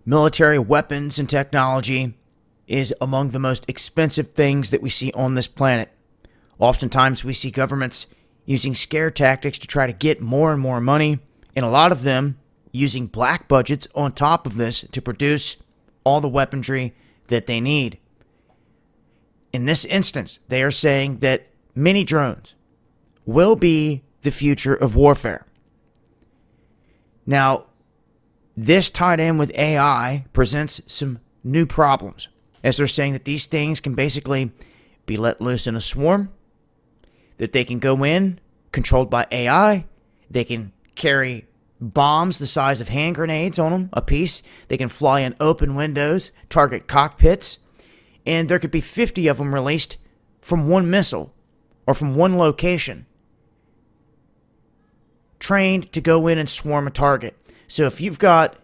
Military weapons and technology is among the most expensive things that we see on this planet. Oftentimes, we see governments using scare tactics to try to get more and more money, and a lot of them using black budgets on top of this to produce all the weaponry that they need. In this instance, they are saying that mini drones will be the future of warfare. Now, this tied in with AI presents some new problems, as they're saying that these things can basically be let loose in a swarm, that they can go in controlled by AI, they can carry bombs the size of hand grenades on them apiece, they can fly in open windows, target cockpits, and there could be 50 of them released from one missile or from one location, trained to go in and swarm a target. So if you've got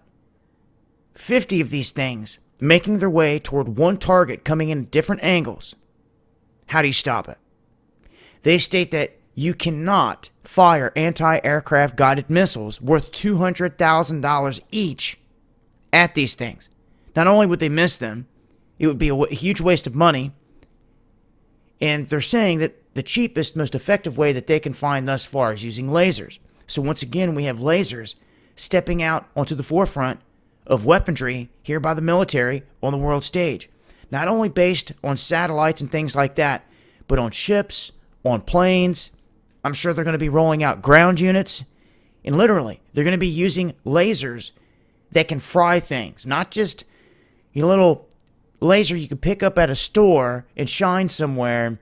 50 of these things making their way toward one target coming in different angles, how do you stop it? They state that you cannot fire anti-aircraft guided missiles worth $200,000 each at these things. Not only would they miss them, it would be a huge waste of money. And they're saying that the cheapest, most effective way that they can find thus far is using lasers. So once again, we have lasers stepping out onto the forefront of weaponry here by the military on the world stage. Not only based on satellites and things like that, but on ships, on planes. I'm sure they're going to be rolling out ground units. And literally, they're going to be using lasers that can fry things. Not just a little laser you can pick up at a store and shine somewhere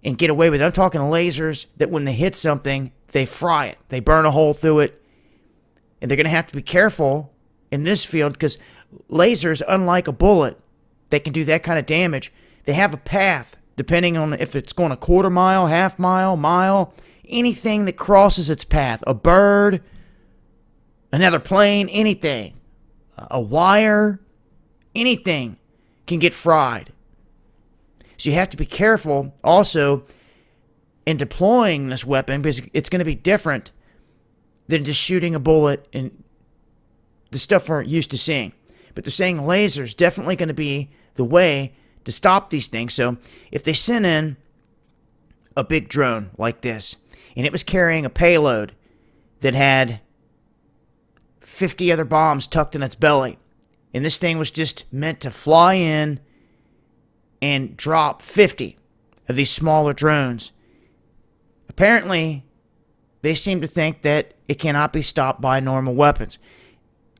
and get away with it. I'm talking lasers that when they hit something, they fry it. They burn a hole through it. And they're going to have to be careful in this field because lasers, unlike a bullet, that can do that kind of damage, they have a path depending on if it's going a quarter mile, half mile, mile, anything that crosses its path, a bird, another plane, anything, a wire, anything can get fried. So you have to be careful also in deploying this weapon because it's going to be different than just shooting a bullet and the stuff we're used to seeing. But they're saying lasers definitely going to be the way to stop these things. So if they sent in a big drone like this and it was carrying a payload that had 50 other bombs tucked in its belly, and this thing was just meant to fly in and drop 50 of these smaller drones, apparently they seem to think that it cannot be stopped by normal weapons.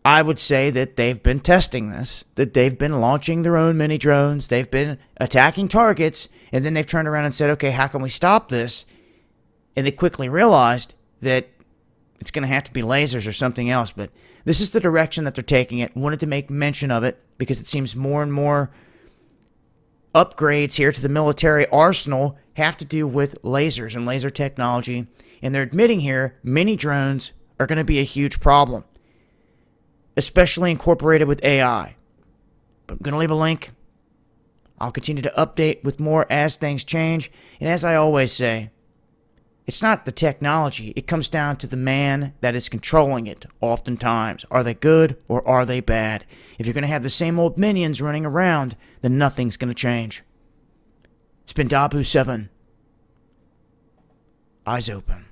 I would say that they've been testing this, that they've been launching their own mini drones, they've been attacking targets, and then they've turned around and said, okay, how can we stop this? And they quickly realized that it's going to have to be lasers or something else, but this is the direction that they're taking it. Wanted to make mention of it because it seems more and more upgrades here to the military arsenal have to do with lasers and laser technology, and they're admitting here mini drones are going to be a huge problem, especially incorporated with AI. But I'm going to leave a link. I'll continue to update with more as things change. And as I always say, it's not the technology. It comes down to the man that is controlling it oftentimes. Are they good or are they bad? If you're going to have the same old minions running around, then nothing's going to change. It's been Dabu7. Eyes open.